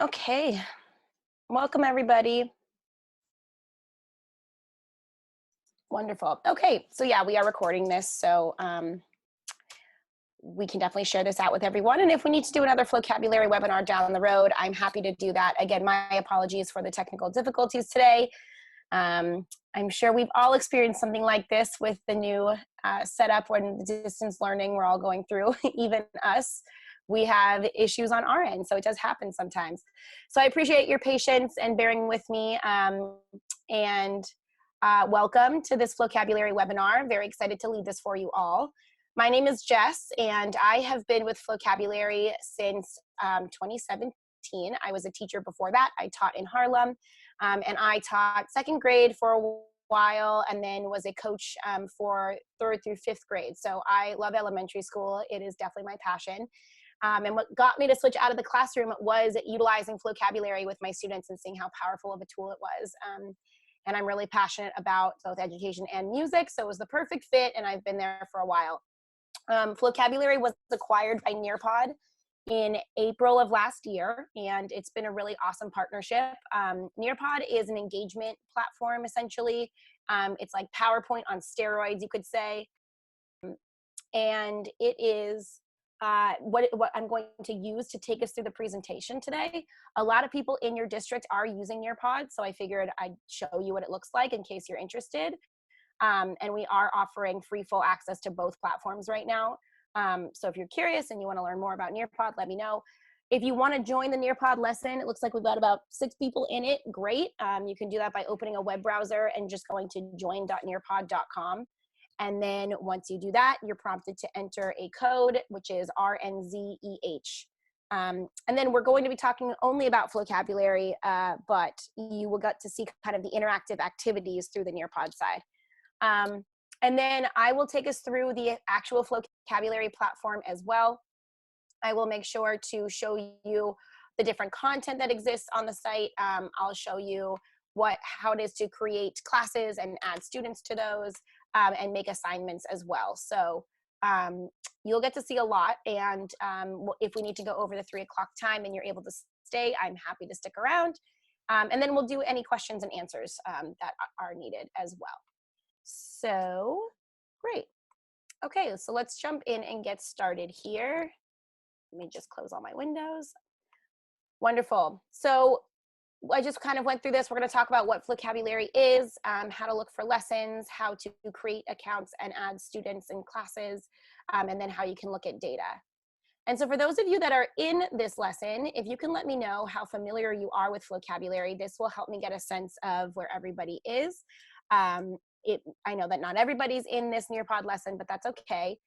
Okay, welcome everybody. Wonderful. Okay, so yeah, we are recording this, so we can definitely share this out with everyone. And if we need to do another vocabulary webinar down the road, I'm happy to do that. Again, my apologies for the technical difficulties today. I'm sure we've all experienced something like this with the new setup when the distance learning we're all going through, even us. We have issues on our end, so it does happen sometimes. So I appreciate your patience and bearing with me. And welcome to this vocabulary webinar. Very excited to lead this for you all. My name is Jess, and I have been with Flocabulary since 2017. I was a teacher before that. I taught in Harlem, and I taught second grade for a while, and then was a coach for third through fifth grade. So I love elementary school. It is definitely my passion. And what got me to switch out of the classroom was utilizing Flocabulary with my students and seeing how powerful of a tool it was. And I'm really passionate about both education and music, so it was the perfect fit, and I've been there for a while. Flocabulary was acquired by Nearpod in April of last year, and it's been a really awesome partnership. Nearpod is an engagement platform, essentially. It's like PowerPoint on steroids, you could say. And it is what I'm going to use to take us through the presentation today. A lot of people in your district are using Nearpod, so I figured I'd show you what it looks like in case you're interested. And we are offering free full access to both platforms right now. So if you're curious and you want to learn more about Nearpod, let me know. If you want to join the Nearpod lesson, it looks like we've got about 6 people in it. Great. You can do that by opening a web browser and just going to join.nearpod.com. And then once you do that, you're prompted to enter a code, which is RNZEH. And then we're going to be talking only about vocabulary, but you will get to see kind of the interactive activities through the Nearpod side. And then I will take us through the actual vocabulary platform as well. I will make sure to show you the different content that exists on the site. I'll show you how it is to create classes and add students to those, and make assignments as well. So you'll get to see a lot. And if we need to go over the 3 o'clock time and you're able to stay, I'm happy to stick around. And then we'll do any questions and answers that are needed as well. So great. Okay, so let's jump in and get started here. Let me just close all my windows. Wonderful. So I just kind of went through this. We're going to talk about what vocabulary is, how to look for lessons, how to create accounts and add students in classes, and then how you can look at data. And so for those of you that are in this lesson, if you can let me know how familiar you are with vocabulary, this will help me get a sense of where everybody is. I know that not everybody's in this Nearpod lesson, but that's okay.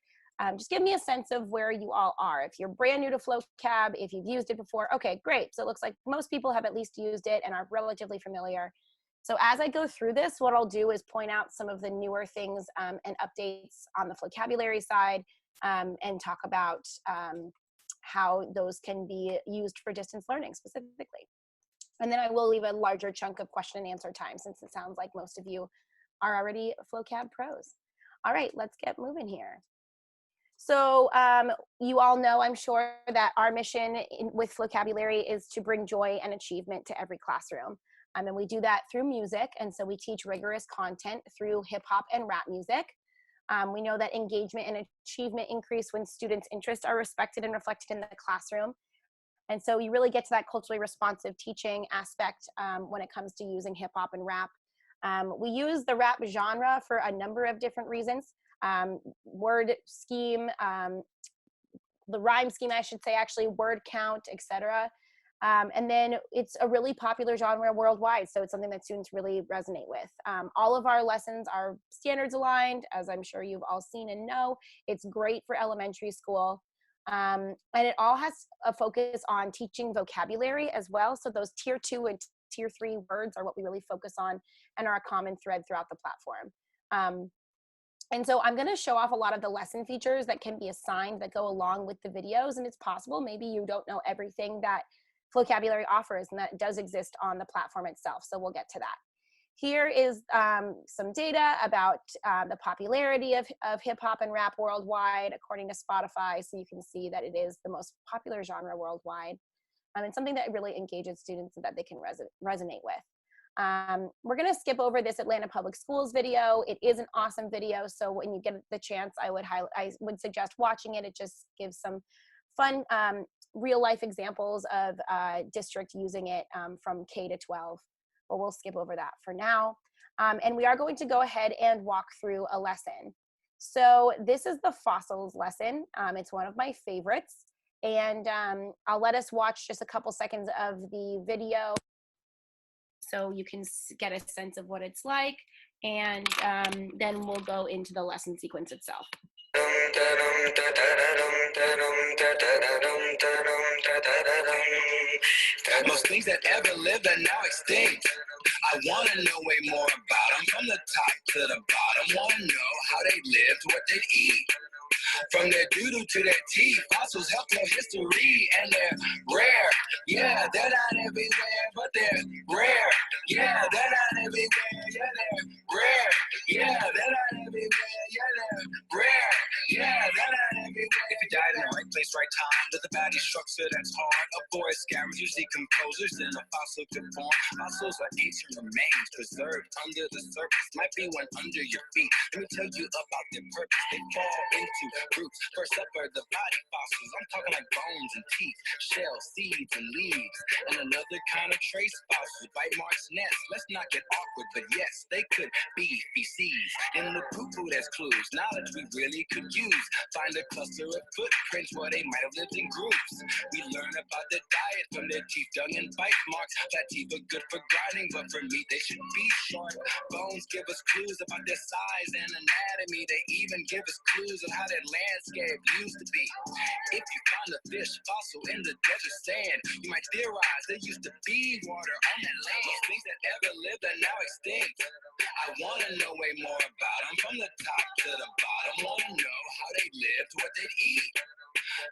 Just give me a sense of where you all are. If you're brand new to Flocab, if you've used it before, okay, great. So it looks like most people have at least used it and are relatively familiar. So as I go through this, what I'll do is point out some of the newer things and updates on the vocabulary side, and talk about how those can be used for distance learning specifically. And then I will leave a larger chunk of question and answer time, since it sounds like most of you are already Flocab pros. All right, let's get moving here. So you all know, I'm sure, that our mission with Flocabulary is to bring joy and achievement to every classroom. And we do that through music. And so we teach rigorous content through hip hop and rap music. We know that engagement and achievement increase when students' interests are respected and reflected in the classroom. And so you really get to that culturally responsive teaching aspect when it comes to using hip hop and rap. We use the rap genre for a number of different reasons. Word scheme, the rhyme scheme, I should say, actually, word count, etc. And then it's a really popular genre worldwide, so it's something that students really resonate with. All of our lessons are standards aligned, as I'm sure you've all seen and know. It's great for elementary school. And it all has a focus on teaching vocabulary as well. So those tier 2 and tier 3 words are what we really focus on and are a common thread throughout the platform. And so I'm going to show off a lot of the lesson features that can be assigned that go along with the videos. And it's possible maybe you don't know everything that Flocabulary offers, and that does exist on the platform itself. So we'll get to that. Here is some data about the popularity of hip hop and rap worldwide, according to Spotify. So you can see that it is the most popular genre worldwide. and something that really engages students and that they can resonate with. We're going to skip over this Atlanta Public Schools video. It is an awesome video, so when you get the chance, I would suggest watching it. It just gives some fun real life examples of district using it from K to 12, but we'll skip over that for now. And we are going to go ahead and walk through a lesson. So this is the fossils lesson. It's one of my favorites, and I'll let us watch just a couple seconds of the video so you can get a sense of what it's like, and then we'll go into the lesson sequence itself. Most things that ever lived are now extinct. I want to know way more about them, from the top to the bottom. Want to know how they lived, what they'd eat. From their doodle to their teeth, fossils help tell history, and they're rare. Yeah, they're not everywhere, but they're rare. Yeah, they're not everywhere. Yeah, they're rare. Yeah, they're not everywhere. Yeah, they're rare. Yeah, they're not everywhere. If you died in the right place, right time, with the body structure that's hard, a forest scavengers, decomposers, then a fossil could form. Fossils are ancient remains preserved under the surface. Might be one under your feet. Let me tell you about their purpose. They fall into groups. First up are the body fossils. I'm talking like bones and teeth, shells, seeds, and leaves. And another kind of trace fossils, bite marks, nests. Let's not get awkward, but yes, they could be feces. In the poo-poo, there's clues, knowledge we really could use. Find a cluster of footprints where they might have lived in groups. We learn about their diet from their teeth, dung, and bite marks. Flat teeth are good for grinding, but for meat they should be sharp. Bones give us clues about their size and anatomy. They even give us clues of how their landscape used to be. If you find a fish fossil in the desert sand, you might theorize there used to be water on that land. Most things that ever lived are now extinct. I want to know way more about them, from the top to the bottom. Want to know how they lived, what they'd eat.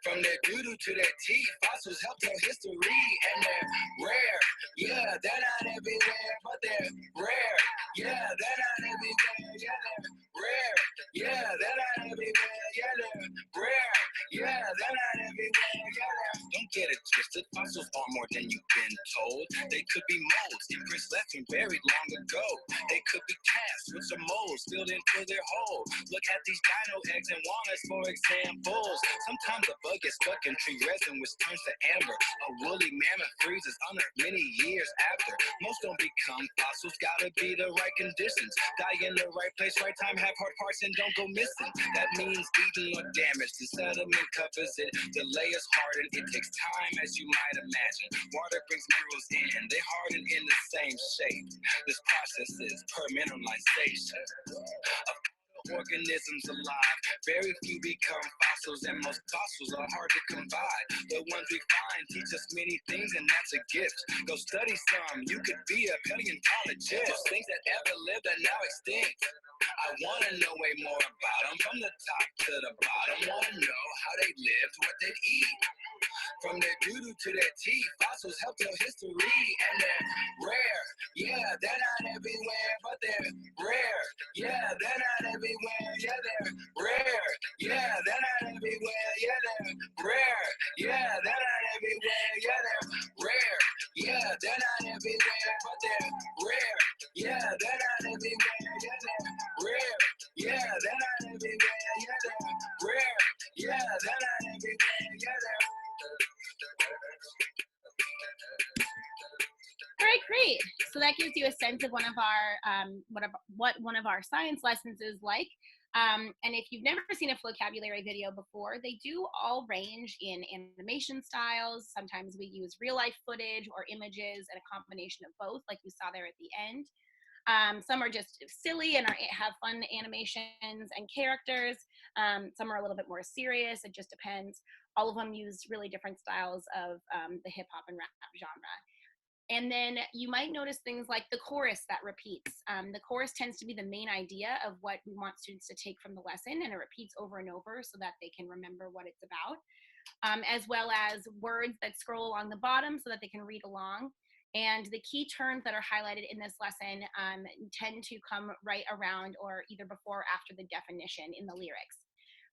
From their doodle to their teeth, fossils help tell history, and they're rare. Yeah, they're not everywhere, but they're rare. Yeah, they're not everywhere. Yeah, they're rare. Yeah, they're not everywhere. Yeah, they're rare. Yeah, they're not everywhere. Yeah, they're... Don't get it twisted. Fossils are more than you've been told. They could be molds, imprints left and buried long ago. They could be casts with some molds filled into their hole. Look at these dino eggs and walnuts for examples. Sometimes a bug gets stuck in tree resin, which turns to amber. A woolly mammoth freezes unearthed many years after. Most don't become fossils, gotta be the right conditions. Die in the right place, right time, have hard parts, and don't go missing. That means eaten or damaged. The sediment covers it, the layers harden. It takes time, as you might imagine. Water brings minerals in, they harden in the same shape. This process is permineralization of organisms alive. Very few become fossils, and most fossils are hard to come by. The ones we find teach us many things, and that's a gift. Go study some, you could be a paleontologist. Those things that ever lived are now extinct. I want to know way more about them, from the top to the bottom. Want to know how they lived, what they'd eat. From their doodle to their teeth, fossils help tell history, and they're rare. Yeah, they're not everywhere, but they're rare. Yeah, they're not everywhere. Yeah, they're rare. Yeah, they're not everywhere. Yeah, they're rare. Yeah, they're not everywhere. Yeah, they're rare. Yeah, they're not everywhere, but they're rare. Yeah, they're not everywhere. Yeah, they're rare. Yeah, they're not everywhere. Yeah, they're rare. Yeah, they're not everywhere. Yeah, they're... All right, great. So that gives you a sense of one of our what one of our science lessons is like. And if you've never seen a Flocabulary video before, they do all range in animation styles. Sometimes we use real life footage or images and a combination of both, like you saw there at the end. Some are just silly and have fun animations and characters. Some are a little bit more serious. It just depends. All of them use really different styles of the hip hop and rap genre. And then you might notice things like the chorus that repeats. The chorus tends to be the main idea of what we want students to take from the lesson, and it repeats over and over so that they can remember what it's about, as well as words that scroll along the bottom so that they can read along. And the key terms that are highlighted in this lesson tend to come right around or either before or after the definition in the lyrics.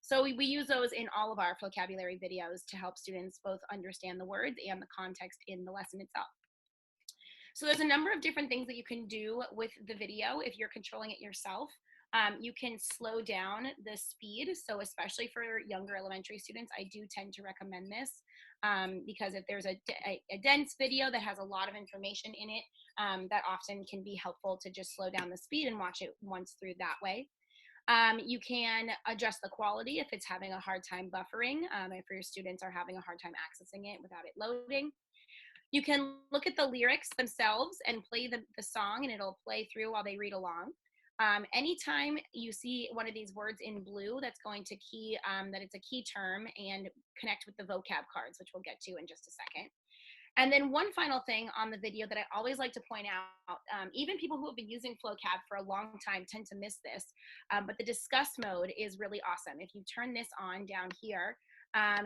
So we use those in all of our vocabulary videos to help students both understand the words and the context in the lesson itself. So there's a number of different things that you can do with the video if you're controlling it yourself. You can slow down the speed. So especially for younger elementary students, I do tend to recommend this because if there's a dense video that has a lot of information in it, that often can be helpful to just slow down the speed and watch it once through that way. You can adjust the quality if it's having a hard time buffering, if your students are having a hard time accessing it without it loading. You can look at the lyrics themselves and play the song, and it'll play through while they read along. Anytime you see one of these words in blue, that's going to key that it's a key term and connect with the vocab cards, which we'll get to in just a second. And then one final thing on the video that I always like to point out, even people who have been using Flocab for a long time tend to miss this, but the Disgust mode is really awesome. If you turn this on down here,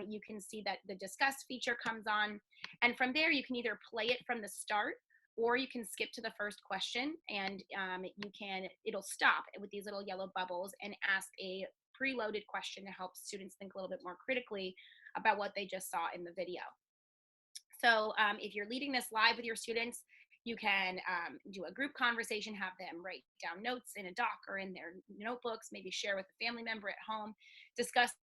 you can see that the Disgust feature comes on, and from there you can either play it from the start, or you can skip to the first question, and it'll stop with these little yellow bubbles and ask a preloaded question to help students think a little bit more critically about what they just saw in the video. So if you're leading this live with your students, you can do a group conversation, have them write down notes in a doc or in their notebooks, maybe share with a family member at home. Disgust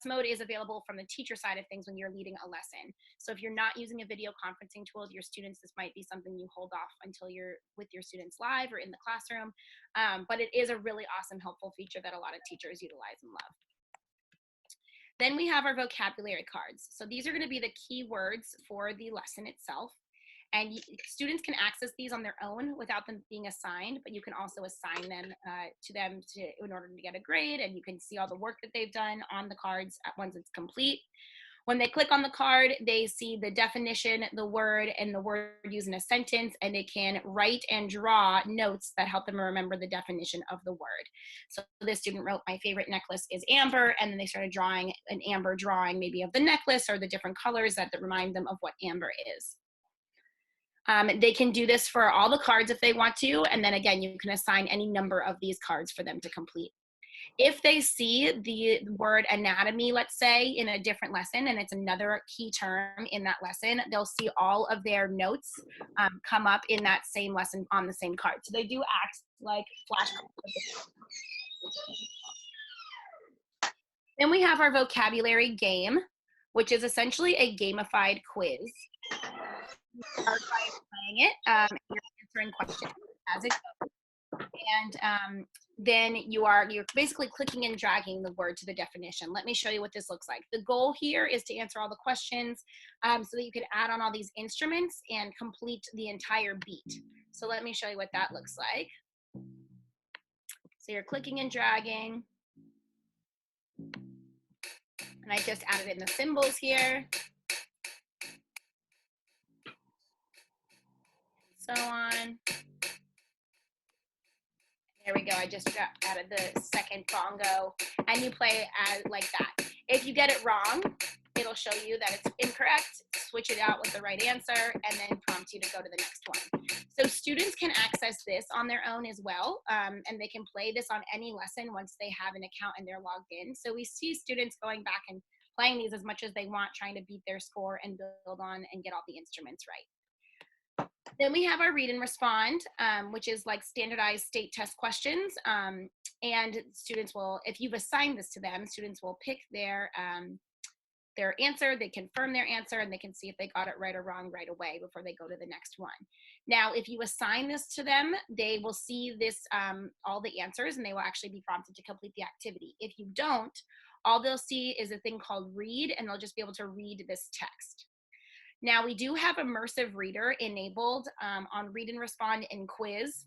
mode is available from the teacher side of things when you're leading a lesson. So if you're not using a video conferencing tool with your students, this might be something you hold off until you're with your students live or in the classroom. But it is a really awesome, helpful feature that a lot of teachers utilize and love. Then we have our vocabulary cards. So these are going to be the key words for the lesson itself. And students can access these on their own without them being assigned, but you can also assign them in order to get a grade, and you can see all the work that they've done on the cards once it's complete. When they click on the card, they see the definition, the word, and the word used in a sentence, and they can write and draw notes that help them remember the definition of the word. So this student wrote, "My favorite necklace is amber," and then they started drawing an amber drawing maybe of the necklace or the different colors that remind them of what amber is. They can do this for all the cards if they want to, and then again, you can assign any number of these cards for them to complete. If they see the word anatomy, let's say, in a different lesson, and it's another key term in that lesson, they'll see all of their notes come up in that same lesson on the same card. So they do act like flashcards. Then we have our vocabulary game, which is essentially a gamified quiz. You start by playing it, you're answering questions as it goes. And then you're basically clicking and dragging the word to the definition. Let me show you what this looks like. The goal here is to answer all the questions so that you can add on all these instruments and complete the entire beat. So let me show you what that looks like. So you're clicking and dragging. And I just added in the symbols here. So on. There we go. I just added the second bongo, and you play as like that. If you get it wrong, it'll show you that it's incorrect, switch it out with the right answer, and then prompt you to go to the next one. So students can access this on their own as well, and they can play this on any lesson once they have an account and they're logged in. So we see students going back and playing these as much as they want, trying to beat their score and build on and get all the instruments right. Then we have our read and respond, which is like standardized state test questions. And students will, if you've assigned this to them, students will pick their answer, they confirm their answer, and they can see if they got it right or wrong right away before they go to the next one. Now, if you assign this to them, they will see this, all the answers, and they will actually be prompted to complete the activity. If you don't, all they'll see is a thing called read, and they'll just be able to read this text. Now, we do have Immersive Reader enabled on Read and Respond and Quiz.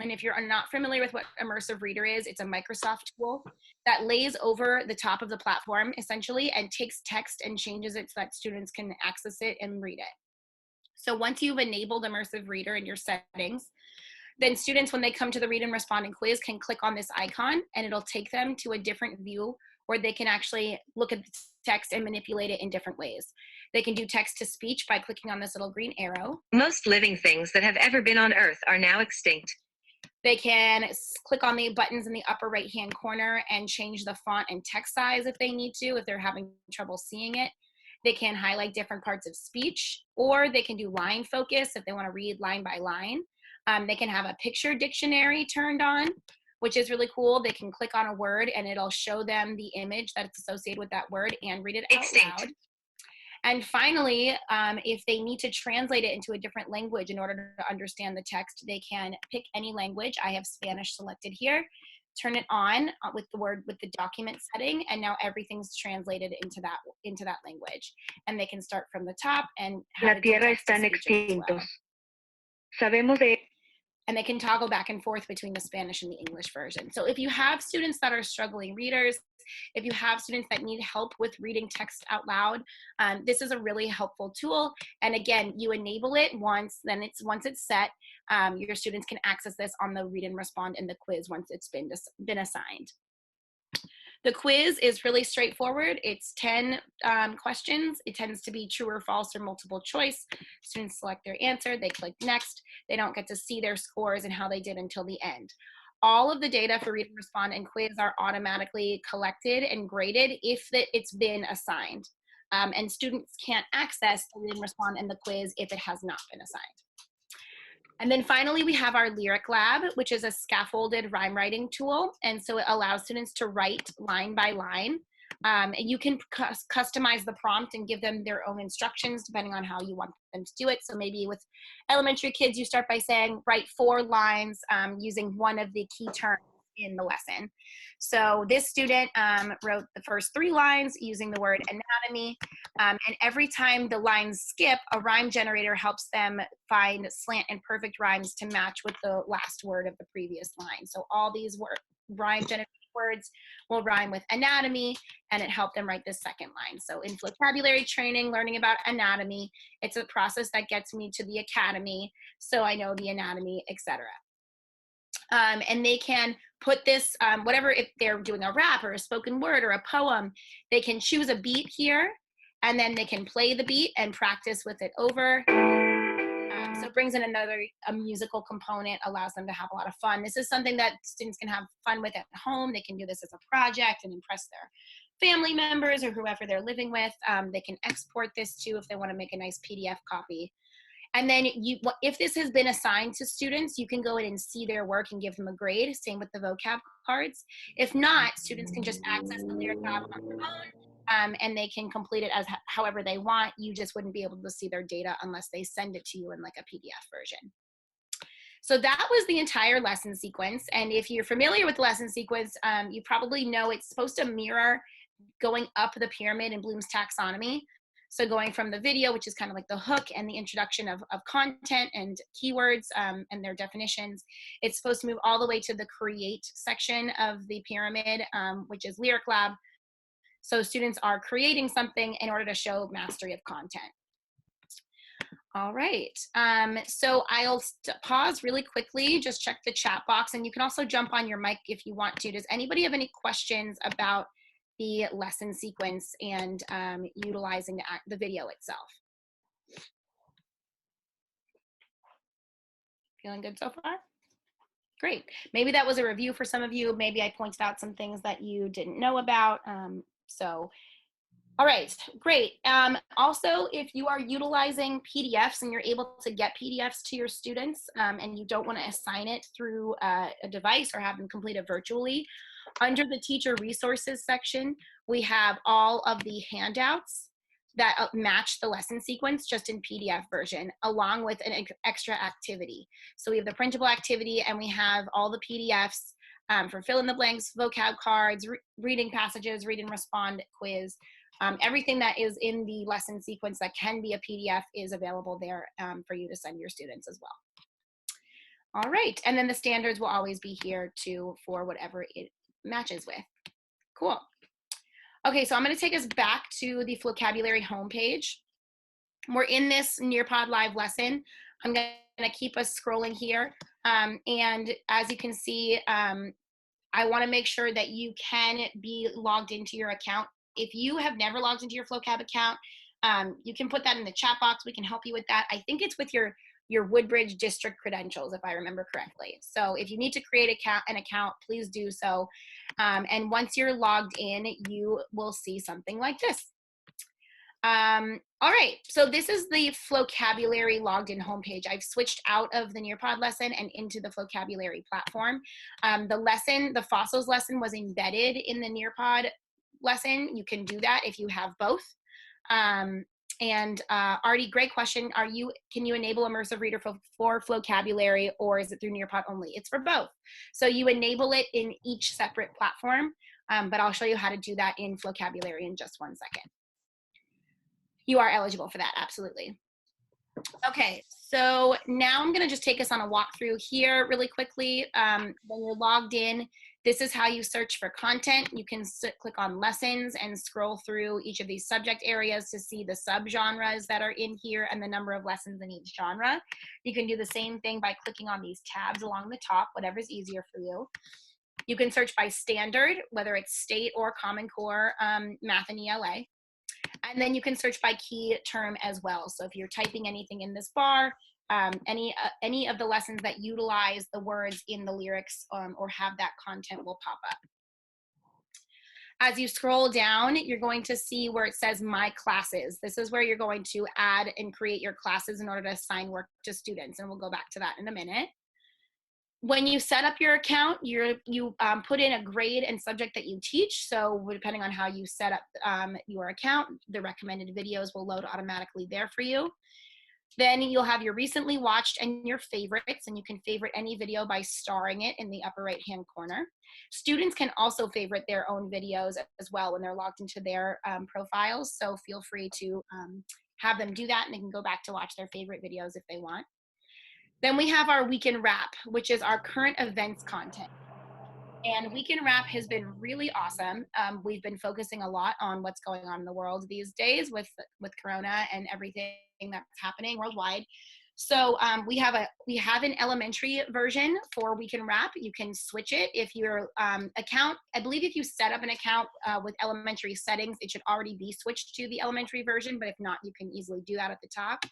And if you're not familiar with what Immersive Reader is, it's a Microsoft tool that lays over the top of the platform, essentially, and takes text and changes it so that students can access it and read it. So once you've enabled Immersive Reader in your settings, then students, when they come to the Read and Respond and Quiz, can click on this icon, and it'll take them to a different view where they can actually look at the text and manipulate it in different ways. They can do text to speech by clicking on this little green arrow. Most living things that have ever been on Earth are now extinct. They can click on the buttons in the upper right-hand corner and change the font and text size if they need to, if they're having trouble seeing it. They can highlight different parts of speech, or they can do line focus if they want to read line by line. They can have a picture dictionary turned on, which is really cool. They can click on a word and it'll show them the image that's associated with that word and read it out loud. And finally, if they need to translate it into a different language in order to understand the text, they can pick any language. I have Spanish selected here. Turn it on with the document setting, and now everything's translated into that language. And they can start from the top and have La tierra están extintos. Sabemos de and they can toggle back and forth between the Spanish and the English version. So if you have students that are struggling readers, if you have students that need help with reading text out loud, this is a really helpful tool. And again, you enable it once it's set, your students can access this on the read and respond in the quiz once it's been assigned. The quiz is really straightforward. It's 10 questions. It tends to be true or false or multiple choice. Students select their answer, they click next. They don't get to see their scores and how they did until the end. All of the data for read and respond and quiz are automatically collected and graded if it's been assigned. And students can't access the read and respond and the quiz if it has not been assigned. And then finally, we have our Lyric Lab, which is a scaffolded rhyme writing tool. And so it allows students to write line by line. And you can customize the prompt and give them their own instructions depending on how you want them to do it. So maybe with elementary kids, you start by saying, write 4 lines using one of the key terms in the lesson. So this student wrote the first 3 lines using the word anatomy, and every time the lines skip, a rhyme generator helps them find slant and perfect rhymes to match with the last word of the previous line. So all these rhyme generated words will rhyme with anatomy, and it helped them write this second line. So in vocabulary training, learning about anatomy, it's a process that gets me to the academy, so I know the anatomy, etc. And they can put this, whatever, if they're doing a rap or a spoken word or a poem, they can choose a beat here, and then they can play the beat and practice with it over. So it brings in a musical component, allows them to have a lot of fun. This is something that students can have fun with at home. They can do this as a project and impress their family members or whoever they're living with. They can export this too if they want to make a nice PDF copy. And then if this has been assigned to students, you can go in and see their work and give them a grade. Same with the vocab cards. If not, students can just access the Lyric Lab on their own, and they can complete it as however they want. You just wouldn't be able to see their data unless they send it to you in like a PDF version. So that was the entire lesson sequence. And if you're familiar with the lesson sequence, you probably know it's supposed to mirror going up the pyramid in Bloom's taxonomy. So going from the video, which is kind of like the hook and the introduction of content and keywords and their definitions, it's supposed to move all the way to the create section of the pyramid, which is Lyric Lab. So students are creating something in order to show mastery of content. All right, so I'll pause really quickly, just check the chat box, and you can also jump on your mic if you want to. Does anybody have any questions about the lesson sequence and utilizing the video itself? Feeling good so far? Great. Maybe that was a review for some of you. Maybe I pointed out some things that you didn't know about. All right, great. Also, if you are utilizing PDFs and you're able to get PDFs to your students and you don't want to assign it through a device or have them complete it virtually, under the teacher resources section, we have all of the handouts that match the lesson sequence just in PDF version, along with an extra activity. So we have the printable activity, and we have all the PDFs for fill in the blanks, vocab cards, reading passages, read and respond quiz. Everything that is in the lesson sequence that can be a PDF is available there for you to send your students as well. All right, and then the standards will always be here too for whatever it matches with. Cool. Okay, so I'm going to take us back to the Flocabulary homepage. We're in this Nearpod Live lesson. I'm going to keep us scrolling here. And as you can see, I want to make sure that you can be logged into your account. If you have never logged into your Flocab account, you can put that in the chat box. We can help you with that. I think it's with your your Woodbridge district credentials, if I remember correctly. So if you need to create an account, please do so. And once you're logged in, you will see something like this. All right, so this is the Flocabulary logged in homepage. I've switched out of the Nearpod lesson and into the Flocabulary platform. The fossils lesson was embedded in the Nearpod lesson. You can do that if you have both. Artie, great question. Can you enable Immersive Reader for Flocabulary, or is it through Nearpod only? It's for both. So you enable it in each separate platform, but I'll show you how to do that in Flocabulary in just 1 second. You are eligible for that, absolutely. Okay, so now I'm gonna just take us on a walkthrough here really quickly. When you're logged in, this is how you search for content. You can click on lessons and scroll through each of these subject areas to see the subgenres that are in here and the number of lessons in each genre. You can do the same thing by clicking on these tabs along the top, whatever's easier for you. You can search by standard, whether it's state or Common Core, math and ELA. And then you can search by key term as well. So if you're typing anything in this bar, any of the lessons that utilize the words in the lyrics or have that content will pop up. As you scroll down, you're going to see where it says My Classes. This is where you're going to add and create your classes in order to assign work to students, and we'll go back to that in a minute. When you set up your account, you put in a grade and subject that you teach. So depending on how you set up your account, the recommended videos will load automatically there for you. Then you'll have your recently watched and your favorites, and you can favorite any video by starring it in the upper right-hand corner. Students can also favorite their own videos as well when they're logged into their profiles. So feel free to have them do that, and they can go back to watch their favorite videos if they want. Then we have our Week in Wrap, which is our current events content. And Week in Wrap has been really awesome. We've been focusing a lot on what's going on in the world these days with Corona and everything that's happening worldwide. So we have an elementary version for Week in Wrap. You can switch it if your account, I believe if you set up an account with elementary settings, it should already be switched to the elementary version, but if not, you can easily do that at the top.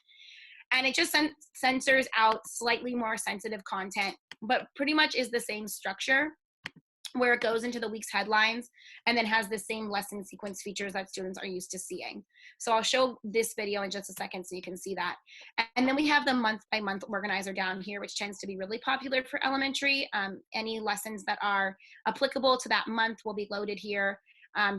And it just censors out slightly more sensitive content, but pretty much is the same structure, where it goes into the week's headlines and then has the same lesson sequence features that students are used to seeing. So I'll show this video in just a second so you can see that. And then we have the month-by-month organizer down here, which tends to be really popular for elementary. Any lessons that are applicable to that month will be loaded here.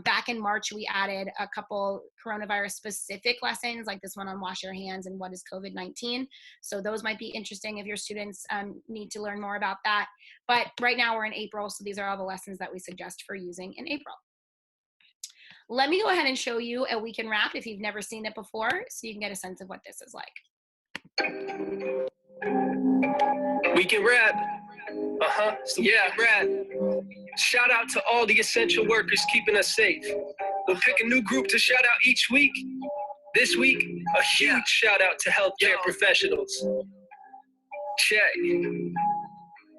Back in March, we added a couple coronavirus specific lessons, like this one on wash your hands and what is COVID-19. So those might be interesting if your students need to learn more about that. But right now we're in April, so these are all the lessons that we suggest for using in April. Let me go ahead and show you a Week in Wrap if you've never seen it before, so you can get a sense of what this is like. Week in Wrap. Yeah, Wrap. Shout out to all the essential workers keeping us safe. We'll pick a new group to shout out each week. This week, a huge shout out to healthcare professionals. Check.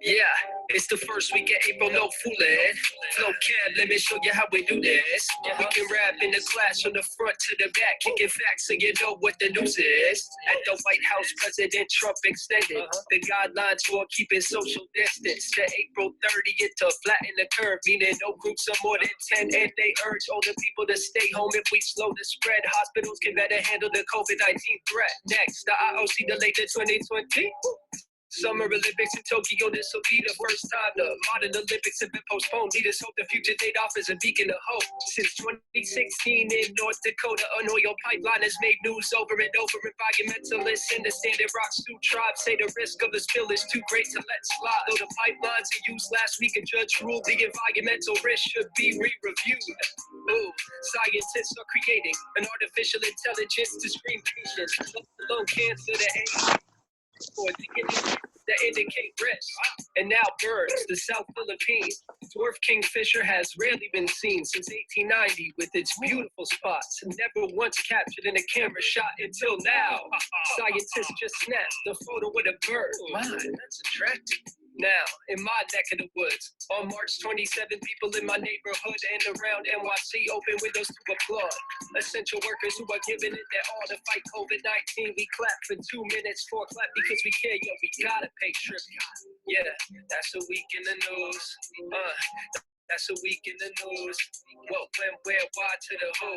Yeah, it's the first week of April, no fooling. Flocab, let me show you how we do this. We can rap in the class from the front to the back, kicking facts so you know what the news is. At the White House, President Trump extended the guidelines for keeping social distance to April 30th to flatten the curve, meaning no groups of more than 10, and they urge older people to stay home if we slow the spread. Hospitals can better handle the COVID-19 threat. Next, the IOC delayed the 2020 Summer Olympics in Tokyo. This will be the first time the modern Olympics have been postponed. Leaders hope the future date offers a beacon of hope. Since 2016 in North Dakota, an oil pipeline has made news over and over. Environmentalists in the Standing Rock Sioux tribe say the risk of the spill is too great to let slide. Though the pipelines in use last week, a judge ruled the environmental risk should be re-reviewed. Ooh, scientists are creating an artificial intelligence to screen patients, let alone cancer to AIDS, or that indicate risk. And now birds, the South Philippines. Dwarf kingfisher has rarely been seen since 1890 with its beautiful spots, never once captured in a camera shot until now. Scientists just snapped the photo with a bird. Wow, that's attractive. Now, in my neck of the woods, on March 27th, people in my neighborhood and around NYC open windows to applaud. Essential workers who are giving it their all to fight COVID-19. We clap for 2 minutes, for clap because we care, yo, we gotta pay tribute. Yeah, that's a week in the news. That's a week in the news. What, when, where, why to the who.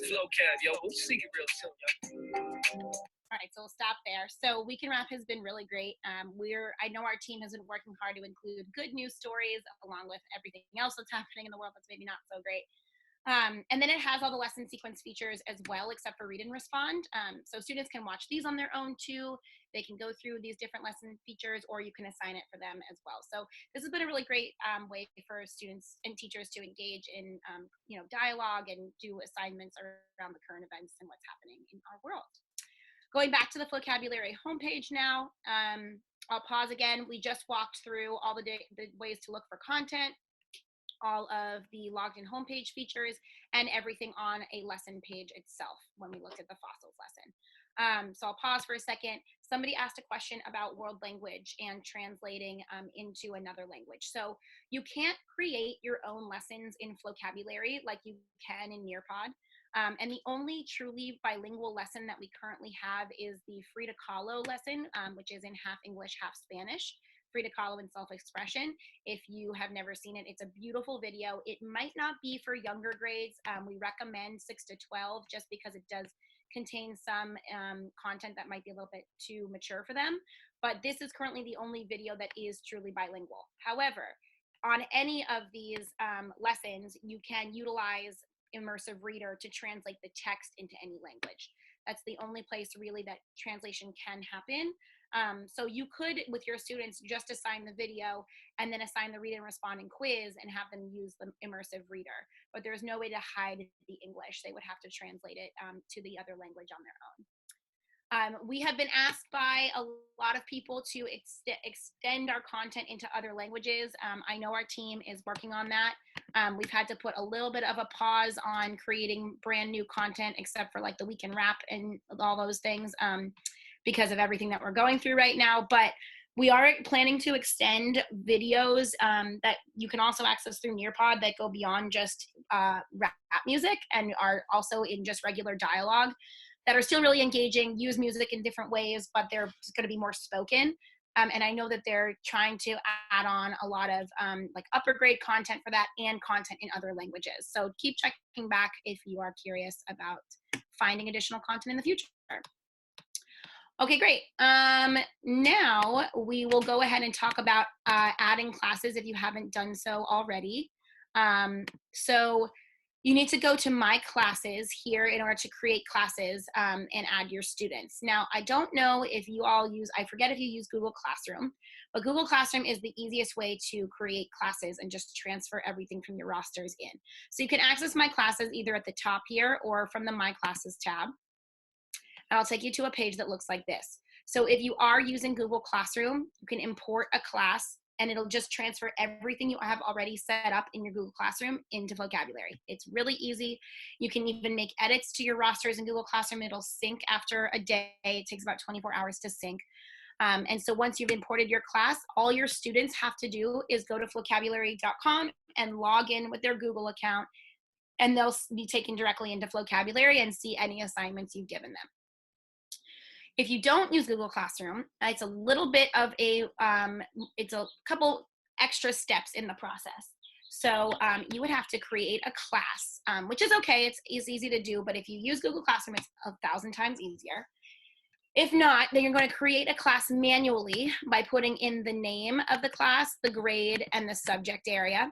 Flocab, yo, we'll see you real soon, yo. All right, so we'll stop there. So Week in Rap has been really great. I know our team has been working hard to include good news stories along with everything else that's happening in the world that's maybe not so great. And then it has all the lesson sequence features as well, except for read and respond. So students can watch these on their own too. They can go through these different lesson features, or you can assign it for them as well. So this has been a really great way for students and teachers to engage in dialogue and do assignments around the current events and what's happening in our world. Going back to the Flocabulary homepage now, I'll pause again. We just walked through all the ways to look for content, all of the logged in homepage features, and everything on a lesson page itself when we looked at the fossils lesson. So I'll pause for a second. Somebody asked a question about world language and translating into another language. So you can't create your own lessons in Flocabulary like you can in Nearpod. And the only truly bilingual lesson that we currently have is the Frida Kahlo lesson, which is in half English, half Spanish. Frida Kahlo and self-expression. If you have never seen it, it's a beautiful video. It might not be for younger grades. We recommend 6 to 12 just because it does contain some content that might be a little bit too mature for them. But this is currently the only video that is truly bilingual. However, on any of these lessons, you can utilize Immersive Reader to translate the text into any language. That's the only place really that translation can happen. So you could, with your students, just assign the video and then assign the read and respond and quiz and have them use the Immersive Reader. But there's no way to hide the English. They would have to translate it to the other language on their own. We have been asked by a lot of people to extend our content into other languages. I know our team is working on that. We've had to put a little bit of a pause on creating brand new content, except for like the Week in Rap and all those things because of everything that we're going through right now. But we are planning to extend videos that you can also access through Nearpod that go beyond just rap music and are also in just regular dialogue, that are still really engaging, use music in different ways, but they're going to be more spoken. And I know that they're trying to add on a lot of like upper grade content for that and content in other languages. So keep checking back if you are curious about finding additional content in the future. Okay, great. Now we will go ahead and talk about adding classes if you haven't done so already. So you need to go to My Classes here in order to create classes and add your students. Now, I don't know if you all use, I forget if you use Google Classroom, but Google Classroom is the easiest way to create classes and just transfer everything from your rosters in. So you can access My Classes either at the top here or from the My Classes tab. And I'll take you to a page that looks like this. So if you are using Google Classroom, you can import a class and it'll just transfer everything you have already set up in your Google Classroom into Flocabulary. It's really easy. You can even make edits to your rosters in Google Classroom. It'll sync after a day. It takes about 24 hours to sync. And so once you've imported your class, all your students have to do is go to flocabulary.com and log in with their Google account, and they'll be taken directly into Flocabulary and see any assignments you've given them. If you don't use Google Classroom, it's a little bit of it's a couple extra steps in the process. So you would have to create a class, which is okay, it's easy to do, but if you use Google Classroom, it's 1,000 times easier. If not, then you're going to create a class manually by putting in the name of the class, the grade, and the subject area.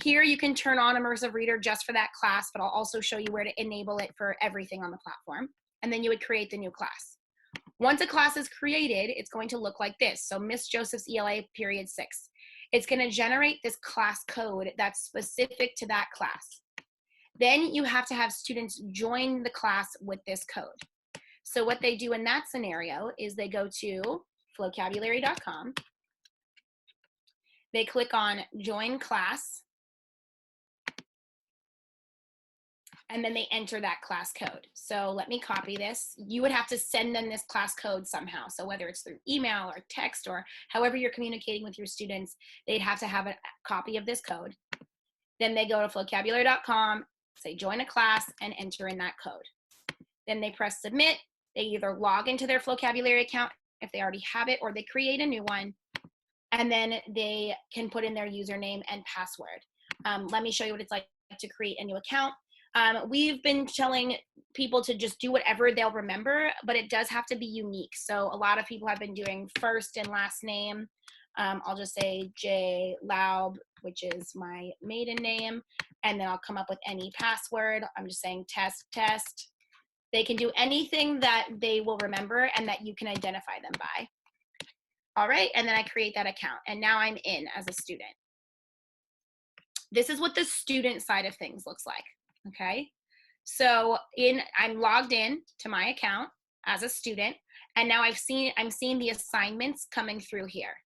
Here you can turn on Immersive Reader just for that class, but I'll also show you where to enable it for everything on the platform. And then you would create the new class. Once a class is created, it's going to look like this. So Miss Joseph's ELA period 6. It's going to generate this class code that's specific to that class. Then you have to have students join the class with this code. So what they do in that scenario is they go to flocabulary.com. They click on Join Class. and then they enter that class code. So let me copy this. You would have to send them this class code somehow. So whether it's through email or text or however you're communicating with your students, they'd have to have a copy of this code. Then they go to flocabulary.com, say join a class, and enter in that code. Then they press submit. They either log into their Flocabulary account if they already have it, or they create a new one, and then they can put in their username and password. Let me show you what it's like to create a new account. We've been telling people to just do whatever they'll remember, but it does have to be unique. So a lot of people have been doing first and last name. I'll just say J Laub, which is my maiden name, and then I'll come up with any password. I'm just saying test. They can do anything that they will remember and that you can identify them by. All right, and then I create that account, and now I'm in as a student. This is what the student side of things looks like. Okay, so I'm logged in to my account as a student, and now I'm seeing the assignments coming through here.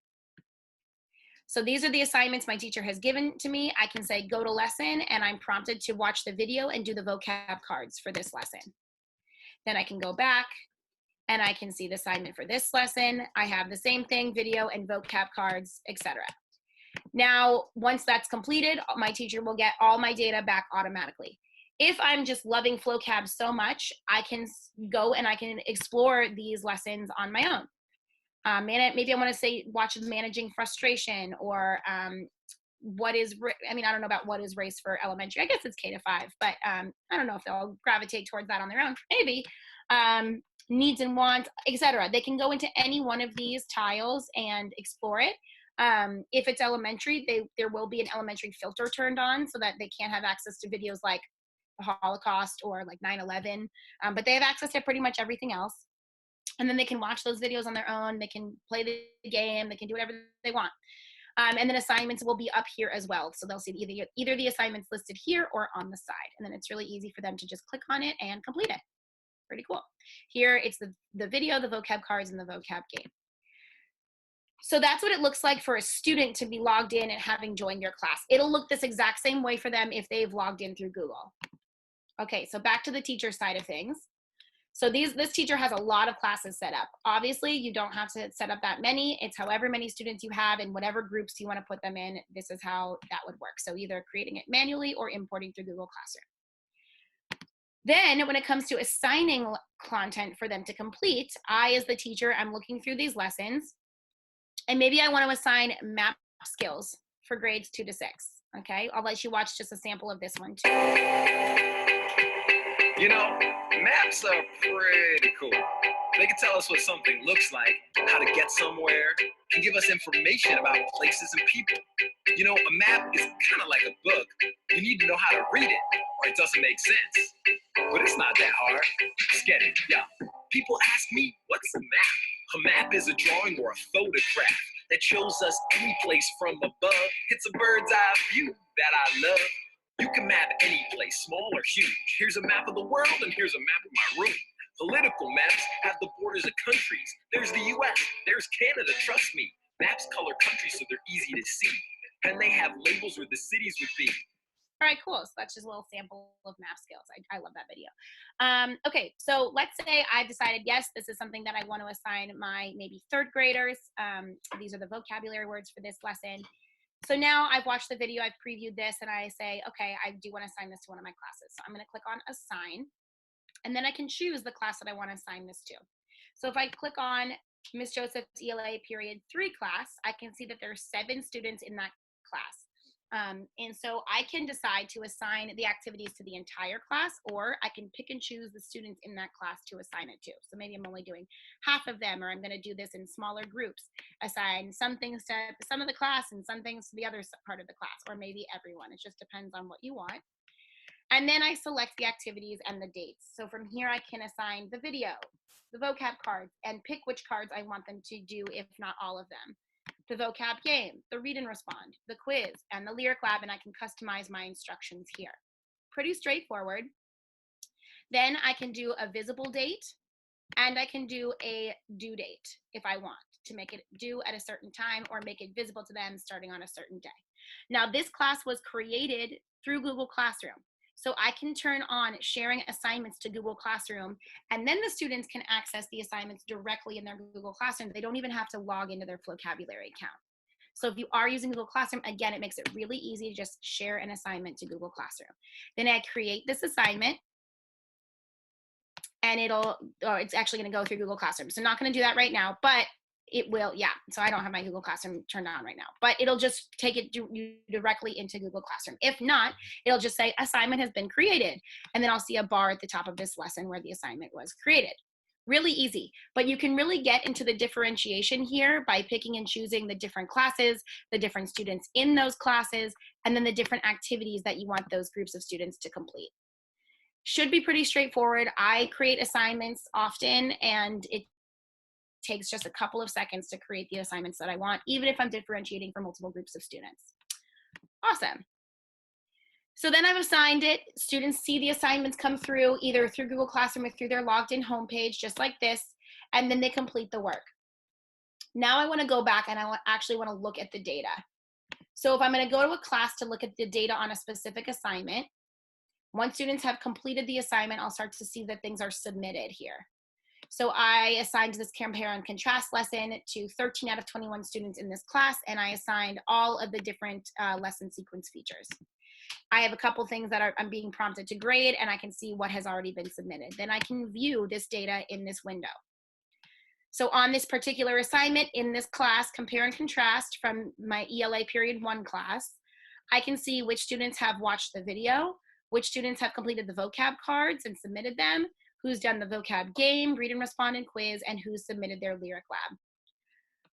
So these are the assignments my teacher has given to me. I can say go to lesson, and I'm prompted to watch the video and do the vocab cards for this lesson. Then I can go back and I can see the assignment for this lesson. I have the same thing, video and vocab cards, etc. Now, once that's completed, my teacher will get all my data back automatically. If I'm just loving Flocab so much, I can go and I can explore these lessons on my own. Maybe I want to say watch managing frustration, or I don't know about what is race for elementary. I guess it's K to 5, but I don't know if they'll gravitate towards that on their own. Maybe needs and wants, etc. They can go into any one of these tiles and explore it. If it's elementary, there will be an elementary filter turned on so that they can't have access to videos like the Holocaust or like 9/11, but they have access to pretty much everything else. And then they can watch those videos on their own. They can play the game. They can do whatever they want. And then assignments will be up here as well. So they'll see either the assignments listed here or on the side. And then it's really easy for them to just click on it and complete it. Pretty cool. Here it's the video, the vocab cards, and the vocab game. So that's what it looks like for a student to be logged in and having joined your class. It'll look this exact same way for them if they've logged in through Google. Okay, so back to the teacher side of things. So this teacher has a lot of classes set up. Obviously, you don't have to set up that many. It's however many students you have and whatever groups you want to put them in. This is how that would work. So either creating it manually or importing through Google Classroom. Then when it comes to assigning content for them to complete, I, as the teacher, I'm looking through these lessons, and maybe I want to assign math skills for grades 2 to 6. Okay, I'll let you watch just a sample of this one too. You know, maps are pretty cool. They can tell us what something looks like, how to get somewhere, can give us information about places and people. You know, a map is kind of like a book. You need to know how to read it, or it doesn't make sense. But it's not that hard. Just get it, yeah. People ask me, what's a map? A map is a drawing or a photograph that shows us any place from above. It's a bird's eye view that I love. You can map any place, small or huge. Here's a map of the world, and here's a map of my room. Political maps have the borders of countries. There's the US, there's Canada, trust me. Maps color countries so they're easy to see. And they have labels where the cities would be. All right, cool. So that's just a little sample of math skills. I love that video. Okay, so let's say I've decided, yes, this is something that I want to assign my maybe 3rd graders. These are the vocabulary words for this lesson. So now I've watched the video, I've previewed this, and I say, okay, I do want to assign this to one of my classes. So I'm going to click on assign, and then I can choose the class that I want to assign this to. So if I click on Ms. Joseph's ELA period 3 class, I can see that there's 7 students in that class. And so I can decide to assign the activities to the entire class, or I can pick and choose the students in that class to assign it to. So maybe I'm only doing half of them, or I'm going to do this in smaller groups, assign some things to some of the class and some things to the other part of the class, or maybe everyone. It just depends on what you want. And then I select the activities and the dates. So from here, I can assign the video, the vocab cards, and pick which cards I want them to do, if not all of them. The vocab game, the read and respond, the quiz, and the lyric lab, and I can customize my instructions here. Pretty straightforward. Then I can do a visible date, and I can do a due date if I want to make it due at a certain time or make it visible to them starting on a certain day. Now, this class was created through Google Classroom. So I can turn on sharing assignments to Google Classroom, and then the students can access the assignments directly in their Google Classroom. They don't even have to log into their Flocabulary account. So if you are using Google Classroom, again, it makes it really easy to just share an assignment to Google Classroom. Then I create this assignment, and it's actually going to go through Google Classroom. So I'm not going to do that right now, but it will, yeah. So I don't have my Google Classroom turned on right now, but it'll just take it directly into Google Classroom. If not, it'll just say assignment has been created. And then I'll see a bar at the top of this lesson where the assignment was created. Really easy, but you can really get into the differentiation here by picking and choosing the different classes, the different students in those classes, and then the different activities that you want those groups of students to complete. Should be pretty straightforward. I create assignments often, and it takes just a couple of seconds to create the assignments that I want, even if I'm differentiating for multiple groups of students. Awesome. So then I've assigned it. Students see the assignments come through either through Google Classroom or through their logged in homepage, just like this, and then they complete the work. Now I want to go back and I actually want to look at the data. So if I'm going to go to a class to look at the data on a specific assignment, once students have completed the assignment, I'll start to see that things are submitted here. So I assigned this compare and contrast lesson to 13 out of 21 students in this class, and I assigned all of the different lesson sequence features. I have a couple things that I'm being prompted to grade, and I can see what has already been submitted. Then I can view this data in this window. So on this particular assignment in this class, compare and contrast from my ELA period 1 class, I can see which students have watched the video, which students have completed the vocab cards and submitted them, who's done the vocab game, read and respond and quiz, and who's submitted their lyric lab.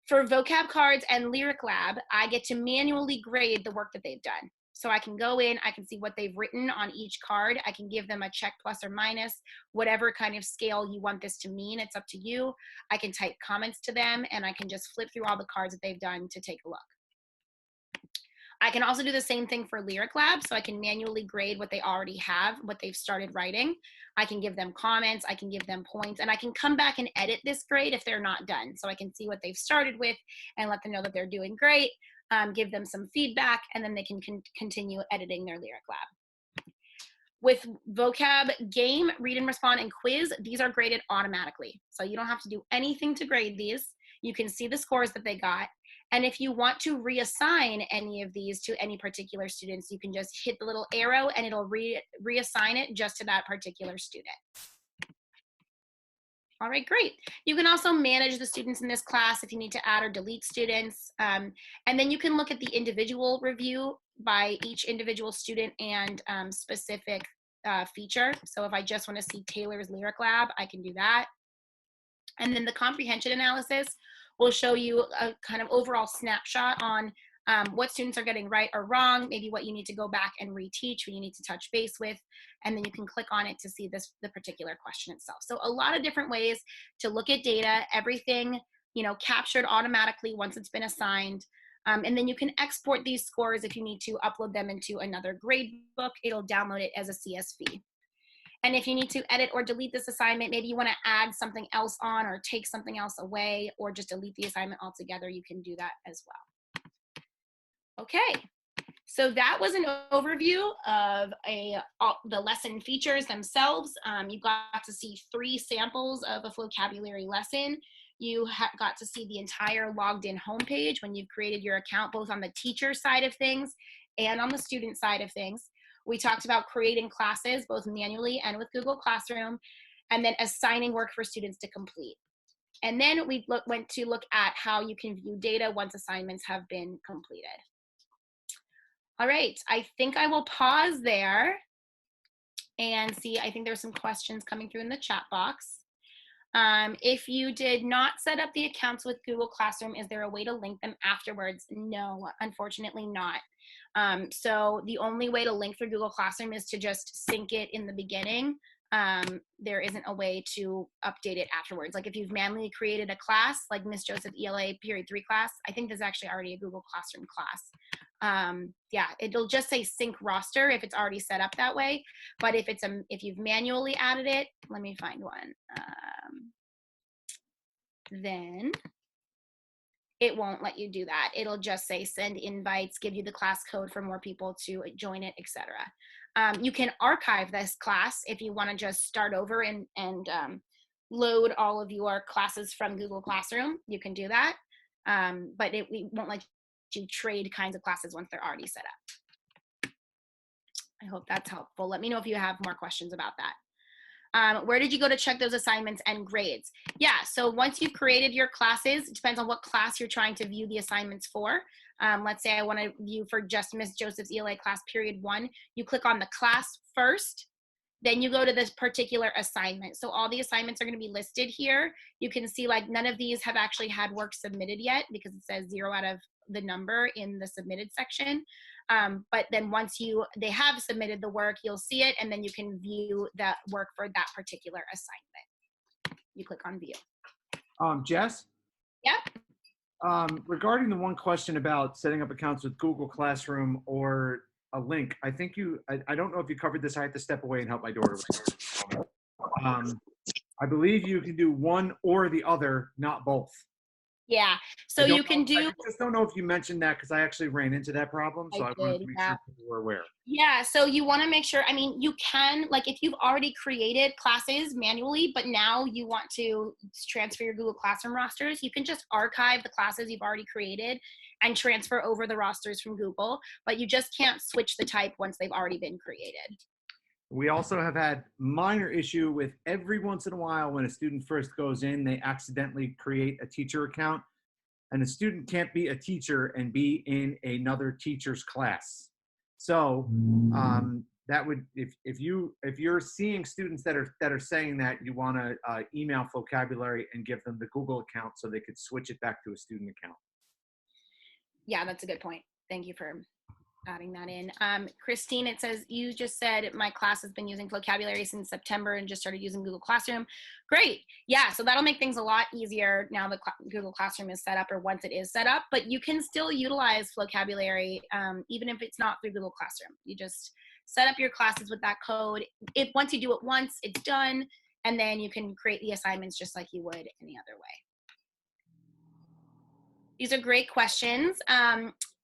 For vocab cards and lyric lab, I get to manually grade the work that they've done. So I can go in, I can see what they've written on each card. I can give them a check, plus or minus, whatever kind of scale you want this to mean, it's up to you. I can type comments to them, and I can just flip through all the cards that they've done to take a look. I can also do the same thing for Lyric Lab, so I can manually grade what they already have, what they've started writing. I can give them comments, I can give them points, and I can come back and edit this grade if they're not done. So I can see what they've started with and let them know that they're doing great, give them some feedback, and then they can continue editing their Lyric Lab. With vocab, game, read and respond, and quiz, these are graded automatically. So you don't have to do anything to grade these. You can see the scores that they got. And if you want to reassign any of these to any particular students, you can just hit the little arrow and it'll reassign it just to that particular student. All right, great. You can also manage the students in this class if you need to add or delete students. And then you can look at the individual review by each individual student and specific feature. So if I just want to see Taylor's Lyric Lab, I can do that. And then the comprehension analysis will show you a kind of overall snapshot on what students are getting right or wrong, maybe what you need to go back and reteach, what you need to touch base with, and then you can click on it to see the particular question itself. So a lot of different ways to look at data, everything, captured automatically once it's been assigned. And then you can export these scores if you need to upload them into another grade book. It'll download it as a CSV. And if you need to edit or delete this assignment, maybe you want to add something else on or take something else away or just delete the assignment altogether, you can do that as well. Okay, so that was an overview of the lesson features themselves. You got to see 3 samples of a vocabulary lesson. You got to see the entire logged in homepage when you've created your account, both on the teacher side of things and on the student side of things. We talked about creating classes, both manually and with Google Classroom, and then assigning work for students to complete. And then we went to look at how you can view data once assignments have been completed. All right, I think I will pause there and see, I think there's some questions coming through in the chat box. If you did not set up the accounts with Google Classroom, is there a way to link them afterwards? No, unfortunately not. So the only way to link through Google Classroom is to just sync it in the beginning. There isn't a way to update it afterwards. Like if you've manually created a class, like Miss Joseph ELA period 3 class, I think there's actually already a Google Classroom class. Yeah, it'll just say sync roster if it's already set up that way. But if you've manually added it, let me find one. Then it won't let you do that. It'll just say send invites, give you the class code for more people to join it, etc. You can archive this class if you want to just start over and load all of your classes from Google Classroom. You can do that, but we won't let you trade kinds of classes once they're already set up. I hope that's helpful. Let me know if you have more questions about that. Where did you go to check those assignments and grades? Yeah, so once you've created your classes, it depends on what class you're trying to view the assignments for. Let's say I want to view for just Miss Joseph's ELA class period 1. You click on the class first, then you go to this particular assignment. So all the assignments are going to be listed here. You can see like none of these have actually had work submitted yet because it says 0 out of the number in the submitted section. But then once they have submitted the work, you'll see it, and then you can view that work for that particular assignment. You click on view. Jess? Yep. Regarding the one question about setting up accounts with Google Classroom or a link, I think I don't know if you covered this. I have to step away and help my daughter with it. I believe you can do one or the other, not both. Yeah, so you can do. I just don't know if you mentioned that because I actually ran into that problem, so I wanted to make sure people were aware. Yeah, so you want to make sure, I mean, you can, like if you've already created classes manually, but now you want to transfer your Google Classroom rosters, you can just archive the classes you've already created and transfer over the rosters from Google, but you just can't switch the type once they've already been created. We also have had minor issue with every once in a while when a student first goes in, they accidentally create a teacher account, and the student can't be a teacher and be in another teacher's class. So that would, if you're seeing students that are saying that, you want to email Flocabulary and give them the Google account so they could switch it back to a student account. Yeah, that's a good point. Thank you for adding that in. Christine, it says, you just said my class has been using Flocabulary since September and just started using Google Classroom. Great. Yeah, so that'll make things a lot easier now that Google Classroom is set up, or once it is set up, but you can still utilize Flocabulary even if it's not through Google Classroom. You just set up your classes with that code. Once you do it once, it's done, and then you can create the assignments just like you would any other way. These are great questions.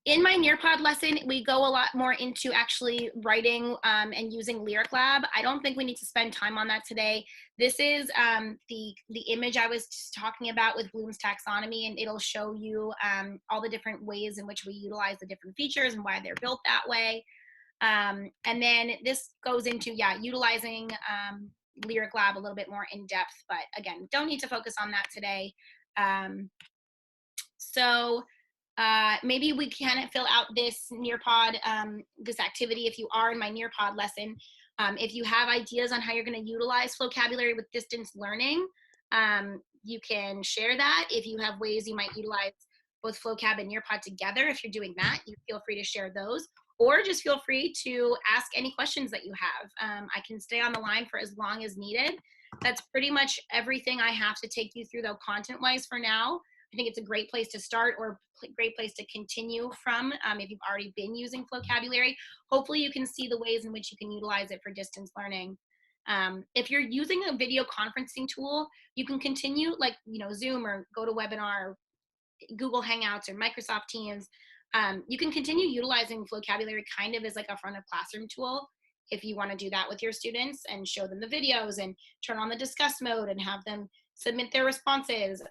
In my Nearpod lesson, we go a lot more into actually writing and using Lyric Lab. I don't think we need to spend time on that today. This is the image I was talking about with Bloom's taxonomy, and it'll show you all the different ways in which we utilize the different features and why they're built that way. And then this goes into, utilizing Lyric Lab a little bit more in depth, but again, don't need to focus on that today. Maybe we can fill out this Nearpod, this activity if you are in my Nearpod lesson. If you have ideas on how you're going to utilize Flocabulary with distance learning, you can share that. If you have ways you might utilize both Flocab and Nearpod together, if you're doing that, you feel free to share those, or just feel free to ask any questions that you have. I can stay on the line for as long as needed. That's pretty much everything I have to take you through, though, content-wise for now. I think it's a great place to start, or a great place to continue from if you've already been using Flocabulary. Hopefully you can see the ways in which you can utilize it for distance learning. If you're using a video conferencing tool, you can continue, like Zoom or GoToWebinar, or Google Hangouts or Microsoft Teams. You can continue utilizing Flocabulary kind of as like a front of classroom tool if you want to do that with your students and show them the videos and turn on the Disgust Mode and have them submit their responses,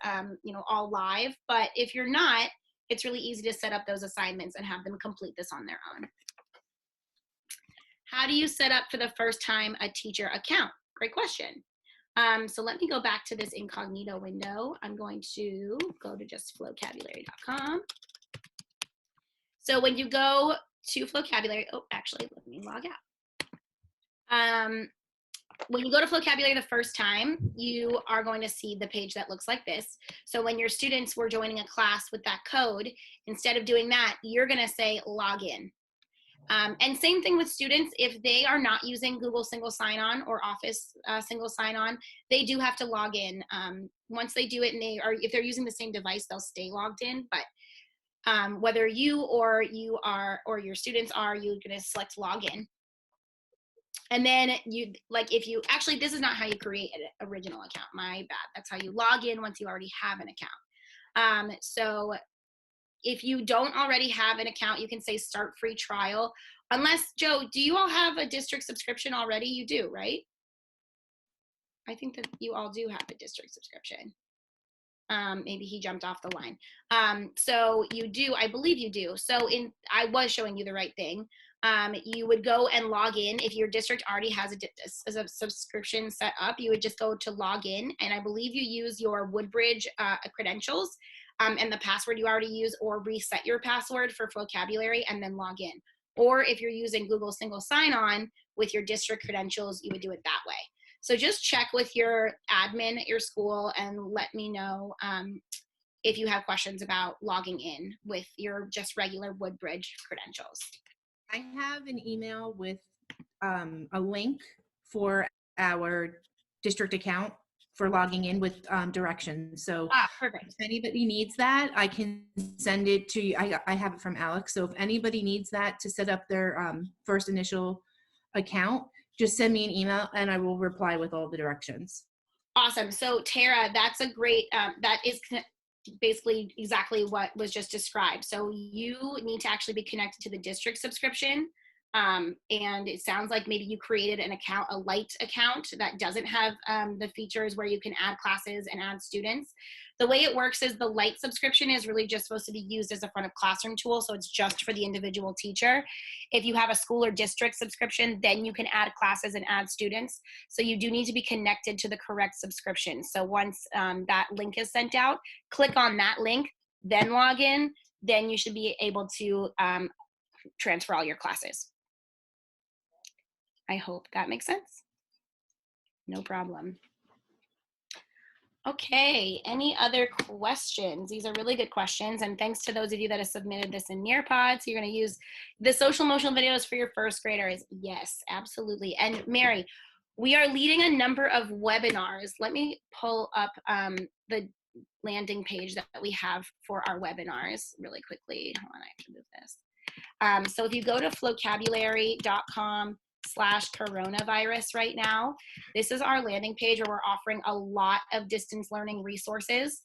all live. But if you're not, it's really easy to set up those assignments and have them complete this on their own. How do you set up for the first time a teacher account? Great question. So let me go back to this incognito window. I'm going to go to just flocabulary.com. So when you go to Flocabulary, let me log out. When you go to Flocabulary the first time, you are going to see the page that looks like this. So when your students were joining a class with that code, instead of doing that, you're going to say login. And same thing with students. If they are not using Google single sign-on or Office single sign-on, they do have to log in. Once they do it, and if they're using the same device, they'll stay logged in. But whether you or your students are, you're going to select login. And then this is not how you create an original account. My bad. That's how you log in once you already have an account. So if you don't already have an account, you can say start free trial, Unless, Joe, do you all have a district subscription already? You do, right? I think that you all do have a district subscription. Maybe he jumped off the line. So you do, I believe you do. So I was showing you the right thing. You would go and log in. If your district already has a subscription set up, you would just go to log in. And I believe you use your Woodbridge credentials and the password you already use, or reset your password for Flocabulary and then log in. Or if you're using Google Single Sign-On with your district credentials, you would do it that way. So just check with your admin at your school and let me know if you have questions about logging in with your just regular Woodbridge credentials. I have an email with a link for our district account for logging in with directions. So perfect. If anybody needs that, I can send it to you. I have it from Alex. So if anybody needs that to set up their first initial account, just send me an email and I will reply with all the directions. Awesome. So Tara, that's a great, that is basically exactly what was just described. So you need to actually be connected to the district subscription. And it sounds like maybe you created an account, a light account that doesn't have the features where you can add classes and add students. The way it works is the light subscription is really just supposed to be used as a front of classroom tool. So it's just for the individual teacher. If you have a school or district subscription, then you can add classes and add students. So you do need to be connected to the correct subscription. So once that link is sent out, click on that link, then log in, then you should be able to transfer all your classes. I hope that makes sense. No problem. Okay, any other questions? These are really good questions, and thanks to those of you that have submitted this in Nearpod. So you're going to use the social emotional videos for your first graders. Yes, absolutely. And Mary, we are leading a number of webinars. Let me pull up the landing page that we have for our webinars really quickly. Hold on, I have to move this. So if you go to flocabulary.com/coronavirus right now, this is our landing page where we're offering a lot of distance learning resources.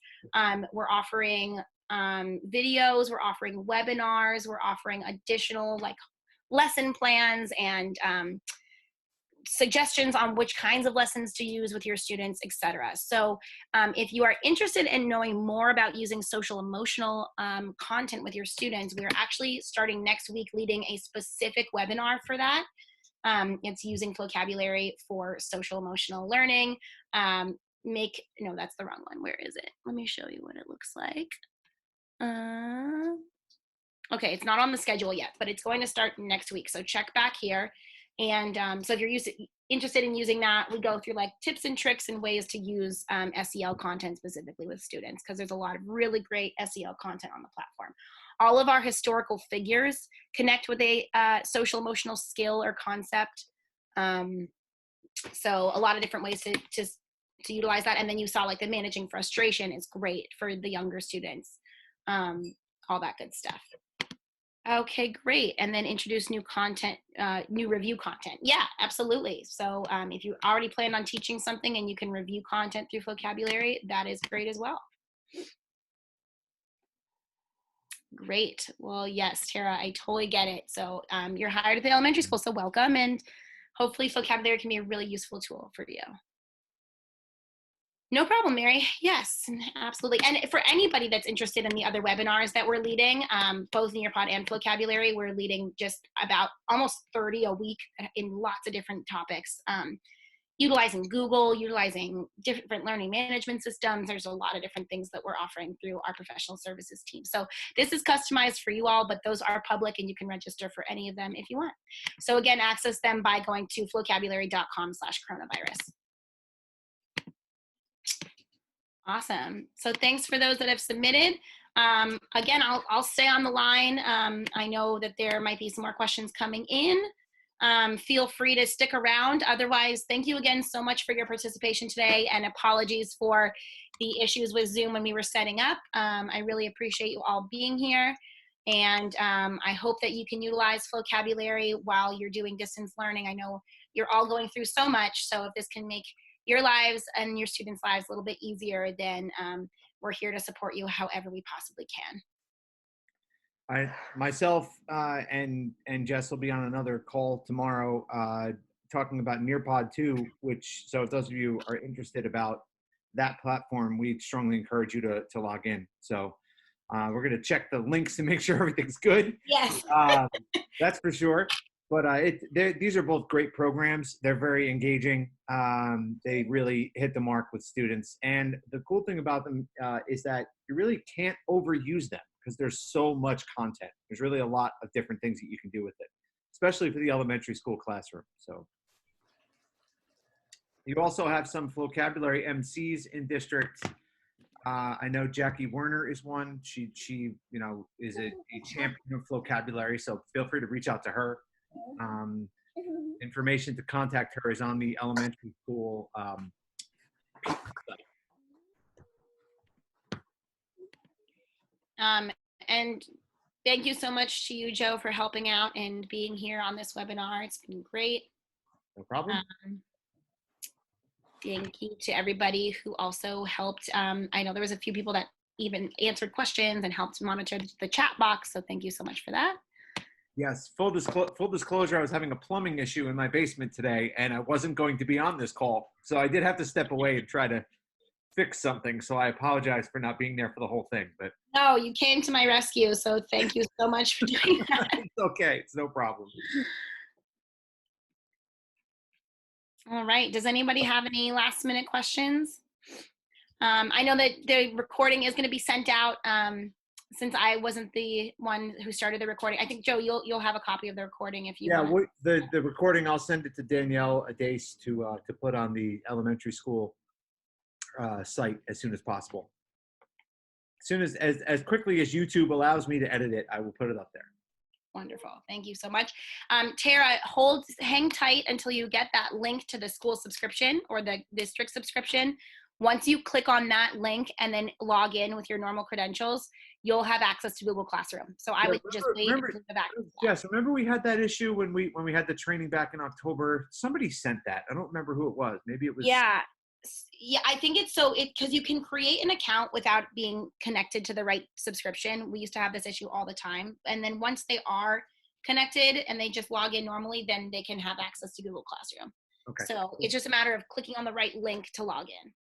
We're offering videos, we're offering webinars, we're offering additional like lesson plans and suggestions on which kinds of lessons to use with your students, etc. So if you are interested in knowing more about using social emotional content with your students, we are actually starting next week leading a specific webinar for that. It's using Flocabulary for social emotional learning. No, that's the wrong one. Where is it? Let me show you what it looks like. Okay, it's not on the schedule yet, but it's going to start next week. So check back here. And so if you're interested in using that, we go through like tips and tricks and ways to use SEL content specifically with students, because there's a lot of really great SEL content on the platform. All of our historical figures connect with a social emotional skill or concept. So a lot of different ways to utilize that. And then you saw like the managing frustration is great for the younger students, all that good stuff. Okay, great. And then introduce new content, new review content. Yeah, absolutely. So if you already plan on teaching something and you can review content through Flocabulary, that is great as well. Great. Well, yes, Tara, I totally get it. So you're hired at the elementary school, so welcome. And hopefully Flocabulary can be a really useful tool for you. No problem, Mary. Yes, absolutely. And for anybody that's interested in the other webinars that we're leading, both Nearpod and Flocabulary, we're leading just about almost 30 a week in lots of different topics, utilizing Google, utilizing different learning management systems. There's a lot of different things that we're offering through our professional services team. So this is customized for you all, but those are public and you can register for any of them if you want. So again, access them by going to flocabulary.com/coronavirus. Awesome. So thanks for those that have submitted. Again, I'll stay on the line. I know that there might be some more questions coming in. Feel free to stick around. Otherwise, thank you again so much for your participation today, and apologies for the issues with Zoom when we were setting up. I really appreciate you all being here. And I hope that you can utilize Flocabulary while you're doing distance learning. I know you're all going through so much. So if this can make your lives and your students' lives a little bit easier, then we're here to support you however we possibly can. Myself and Jess will be on another call tomorrow talking about Nearpod 2, which, so if those of you are interested about that platform, we strongly encourage you to log in. So we're going to check the links to make sure everything's good. Yes. That's for sure. But these are both great programs. They're very engaging. They really hit the mark with students. And the cool thing about them is that you really can't overuse them because there's so much content. There's really a lot of different things that you can do with it, especially for the elementary school classroom. So you also have some Flocabulary MCs in districts. I know Jackie Werner is one. She is a champion of Flocabulary, so feel free to reach out to her. Information to contact her is on the elementary school site. And thank you so much to you, Joe, for helping out and being here on this webinar. It's been great. No problem. Thank you to everybody who also helped. I know there was a few people that even answered questions and helped monitor the chat box. So thank you so much for that. Yes, full disclosure, I was having a plumbing issue in my basement today and I wasn't going to be on this call. So I did have to step away and try to fix something. So I apologize for not being there for the whole thing. But no, you came to my rescue. So thank you so much for doing that. It's okay. It's no problem. All right. Does anybody have any last minute questions? I know that the recording is going to be sent out since I wasn't the one who started the recording. I think, Joe, you'll have a copy of the recording if you want. Yeah, the recording, I'll send it to Danielle Adace to put on the elementary school site as soon as possible. As soon as quickly as YouTube allows me to edit it, I will put it up there. Wonderful. Thank you so much. Tara, hang tight until you get that link to the school subscription or the district subscription. Once you click on that link and then log in with your normal credentials, you'll have access to Google Classroom. So I would just wait until you have access. Yes, remember we had that issue when we had the training back in October. Somebody sent that. I don't remember who it was. Maybe it was. Yeah, I think it's because you can create an account without being connected to the right subscription. We used to have this issue all the time. And then once they are connected and they just log in normally, then they can have access to Google Classroom. Okay. So it's just a matter of clicking on the right link to log in.